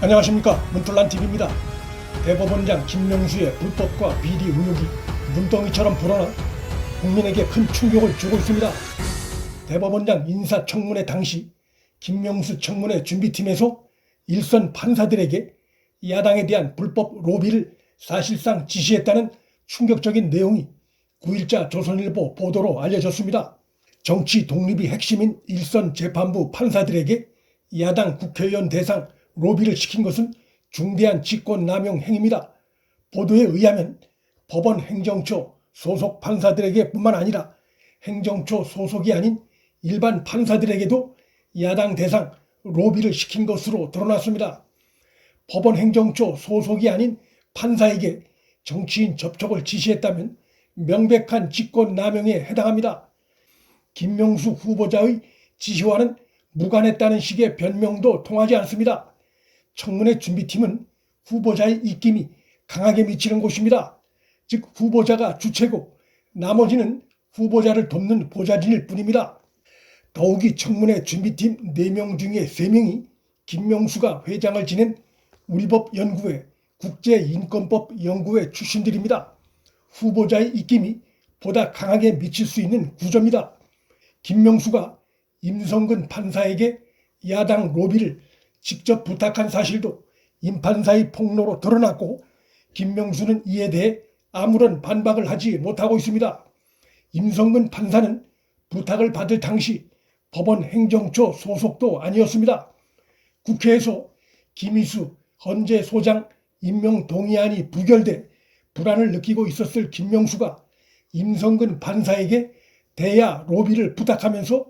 안녕하십니까, 문틀란TV입니다. 대법원장 김명수의 불법과 비리 의혹이 눈덩이처럼 불어나 국민에게 큰 충격을 주고 있습니다. 대법원장 인사청문회 당시 김명수 청문회 준비팀에서 일선 판사들에게 야당에 대한 불법 로비를 사실상 지시했다는 충격적인 내용이 9일자 조선일보 보도로 알려졌습니다. 정치 독립이 핵심인 일선 재판부 판사들에게 야당 국회의원 대상 로비를 시킨 것은 중대한 직권남용 행위입니다. 보도에 의하면 법원 행정처 소속 판사들에게 뿐만 아니라 행정처 소속이 아닌 일반 판사들에게도 야당 대상 로비를 시킨 것으로 드러났습니다. 법원 행정처 소속이 아닌 판사에게 정치인 접촉을 지시했다면 명백한 직권남용에 해당합니다. 김명수 후보자의 지시와는 무관했다는 식의 변명도 통하지 않습니다. 청문회 준비팀은 후보자의 입김이 강하게 미치는 곳입니다. 즉 후보자가 주체고 나머지는 후보자를 돕는 보좌진일 뿐입니다. 더욱이 청문회 준비팀 4명 중에 3명이 김명수가 회장을 지낸 우리법연구회 국제인권법연구회 출신들입니다. 후보자의 입김이 보다 강하게 미칠 수 있는 구조입니다. 김명수가 임성근 판사에게 야당 로비를 직접 부탁한 사실도 임 판사의 폭로로 드러났고 김명수는 이에 대해 아무런 반박을 하지 못하고 있습니다. 임성근 판사는 부탁을 받을 당시 법원 행정처 소속도 아니었습니다. 국회에서 김희수 헌재 소장 임명 동의안이 부결돼 불안을 느끼고 있었을 김명수가 임성근 판사에게 대야 로비를 부탁하면서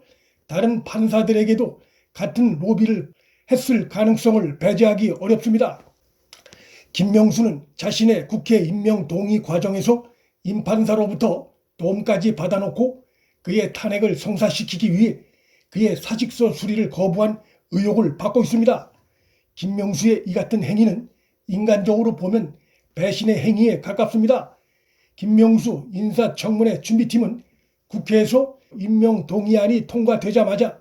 다른 판사들에게도 같은 로비를 했을 가능성을 배제하기 어렵습니다. 김명수는 자신의 국회 임명 동의 과정에서 임 판사로부터 도움까지 받아놓고 그의 탄핵을 성사시키기 위해 그의 사직서 수리를 거부한 의혹을 받고 있습니다. 김명수의 이 같은 행위는 인간적으로 보면 배신의 행위에 가깝습니다. 김명수 인사청문회 준비팀은 국회에서 임명 동의안이 통과되자마자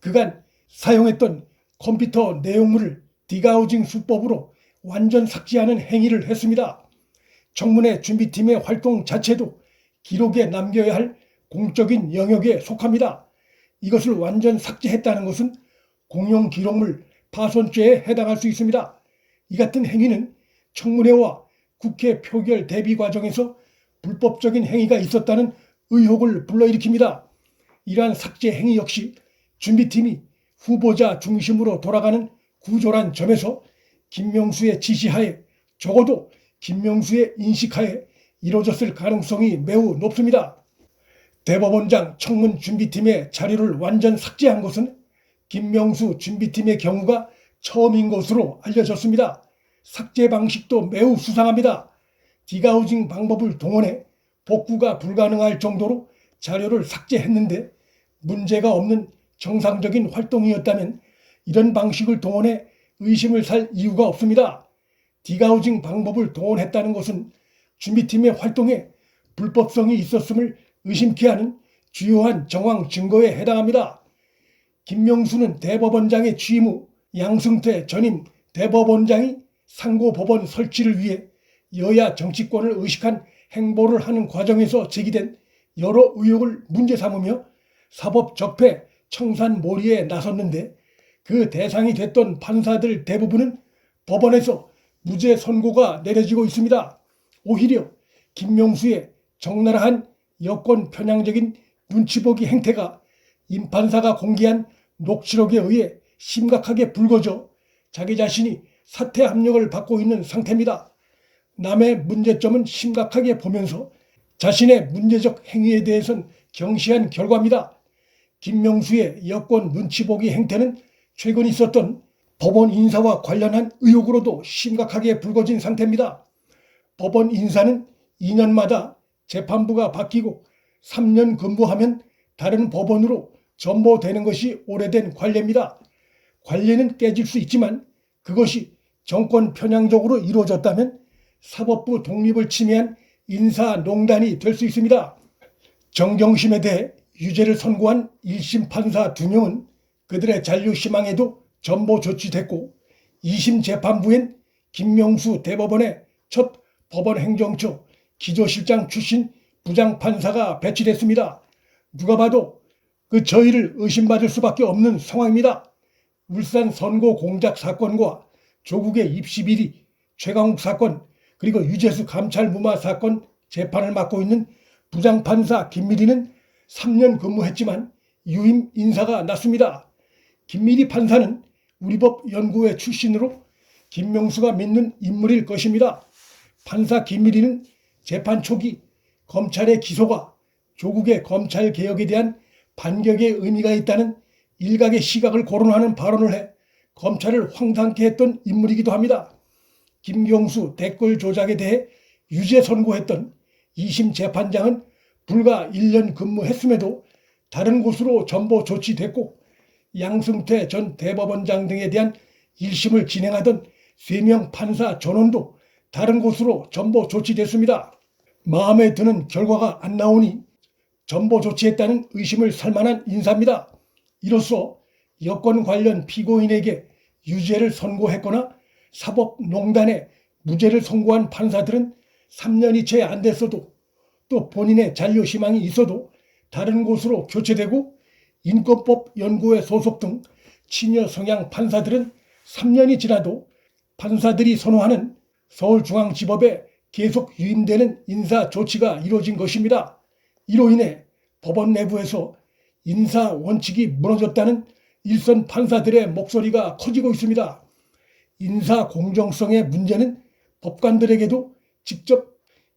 그간 사용했던 컴퓨터 내용물을 디가우징 수법으로 완전 삭제하는 행위를 했습니다. 청문회 준비팀의 활동 자체도 기록에 남겨야 할 공적인 영역에 속합니다. 이것을 완전 삭제했다는 것은 공용 기록물 파손죄에 해당할 수 있습니다. 이 같은 행위는 청문회와 국회 표결 대비 과정에서 불법적인 행위가 있었다는 의혹을 불러일으킵니다. 이러한 삭제 행위 역시 준비팀이 후보자 중심으로 돌아가는 구조란 점에서 김명수의 지시하에 적어도 김명수의 인식하에 이루어졌을 가능성이 매우 높습니다. 대법원장 청문 준비팀의 자료를 완전 삭제한 것은 김명수 준비팀의 경우가 처음인 것으로 알려졌습니다. 삭제 방식도 매우 수상합니다. 디가우징 방법을 동원해 복구가 불가능할 정도로 자료를 삭제했는데 문제가 없는 정상적인 활동이었다면 이런 방식을 동원해 의심을 살 이유가 없습니다. 디가우징 방법을 동원했다는 것은 준비팀의 활동에 불법성이 있었음을 의심케 하는 주요한 정황 증거에 해당합니다. 김명수는 대법원장의 취임 후 양승태 전임 대법원장이 상고법원 설치를 위해 여야 정치권을 의식한 행보를 하는 과정에서 제기된 여러 의혹을 문제 삼으며 사법 적폐 청산몰이에 나섰는데 그 대상이 됐던 판사들 대부분은 법원에서 무죄 선고가 내려지고 있습니다. 오히려 김명수의 적나라한 여권 편향적인 눈치보기 행태가 임 판사가 공개한 녹취록에 의해 심각하게 불거져 자기 자신이 사퇴 압력을 받고 있는 상태입니다. 남의 문제점은 심각하게 보면서 자신의 문제적 행위에 대해선 경시한 결과입니다. 김명수의 여권 눈치보기 행태는 최근 있었던 법원 인사와 관련한 의혹으로도 심각하게 불거진 상태입니다. 법원 인사는 2년마다 재판부가 바뀌고 3년 근무하면 다른 법원으로 전보되는 것이 오래된 관례입니다. 관례는 깨질 수 있지만 그것이 정권 편향적으로 이루어졌다면 사법부 독립을 침해한 인사농단이 될 수 있습니다. 정경심에 대해 유죄를 선고한 1심 판사 2명은 그들의 잔류 희망에도 전보 조치됐고 2심 재판부엔 김명수 대법원의 첫 법원행정처 기조실장 출신 부장판사가 배치됐습니다. 누가 봐도 그 저희를 의심받을 수밖에 없는 상황입니다. 울산 선고 공작 사건과 조국의 입시 비리, 최강욱 사건, 그리고 유재수 감찰 무마 사건 재판을 맡고 있는 부장판사 김미리는 3년 근무했지만 유임 인사가 났습니다. 김미리 판사는 우리법 연구회 출신으로 김명수가 믿는 인물일 것입니다. 판사 김미리는 재판 초기 검찰의 기소가 조국의 검찰개혁에 대한 반격의 의미가 있다는 일각의 시각을 거론하는 발언을 해 검찰을 황당케 했던 인물이기도 합니다. 김경수 댓글 조작에 대해 유죄 선고했던 2심 재판장은 불과 1년 근무했음에도 다른 곳으로 전보 조치됐고, 양승태 전 대법원장 등에 대한 1심을 진행하던 3명 판사 전원도 다른 곳으로 전보 조치됐습니다. 마음에 드는 결과가 안 나오니 전보 조치했다는 의심을 살 만한 인사입니다. 이로써 여권 관련 피고인에게 유죄를 선고했거나 사법농단에 무죄를 선고한 판사들은 3년이 채 안 됐어도, 또 본인의 잔류 희망이 있어도 다른 곳으로 교체되고, 인권법 연구회 소속 등 친여 성향 판사들은 3년이 지나도 판사들이 선호하는 서울중앙지법에 계속 유임되는 인사 조치가 이루어진 것입니다. 이로 인해 법원 내부에서 인사 원칙이 무너졌다는 일선 판사들의 목소리가 커지고 있습니다. 인사 공정성의 문제는 법관들에게도 직접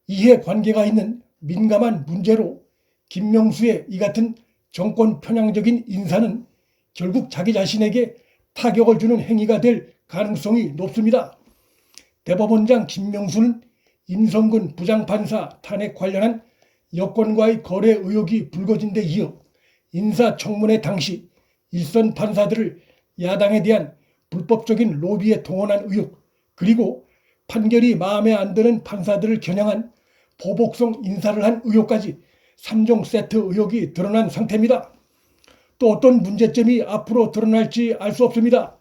이해관계가 있는 민감한 문제로, 김명수의 이 같은 정권 편향적인 인사는 결국 자기 자신에게 타격을 주는 행위가 될 가능성이 높습니다. 대법원장 김명수는 임성근 부장판사 탄핵 관련한 여권과의 거래 의혹이 불거진 데 이어 인사청문회 당시 일선 판사들을 야당에 대한 불법적인 로비에 동원한 의혹, 그리고 판결이 마음에 안 드는 판사들을 겨냥한 보복성 인사를 한 의혹까지 3종 세트 의혹이 드러난 상태입니다. 또 어떤 문제점이 앞으로 드러날지 알 수 없습니다.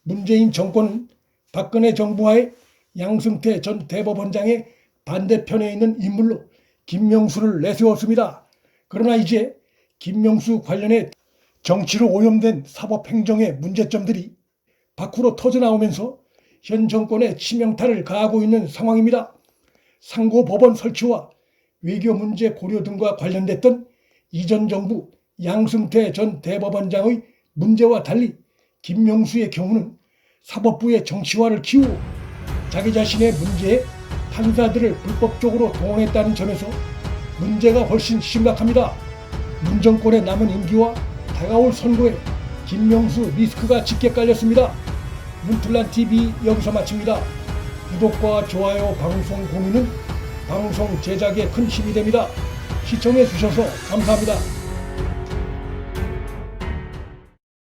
문재인 정권은 박근혜 정부와의 양승태 전 대법원장의 반대편에 있는 인물로 김명수를 내세웠습니다. 그러나 이제 김명수 관련해 정치로 오염된 사법행정의 문제점들이 밖으로 터져나오면서 현 정권에 치명타를 가하고 있는 상황입니다. 상고법원 설치와 외교 문제 고려 등과 관련됐던 이전 정부 양승태 전 대법원장의 문제와 달리 김명수의 경우는 사법부의 정치화를 키우고 자기 자신의 문제에 판사들을 불법적으로 동원했다는 점에서 문제가 훨씬 심각합니다. 문정권의 남은 임기와 다가올 선거에 김명수 리스크가 짙게 깔렸습니다. 문틀란TV 여기서 마칩니다. 구독과 좋아요, 방송 공유는 방송 제작에 큰 힘이 됩니다. 시청해 주셔서 감사합니다.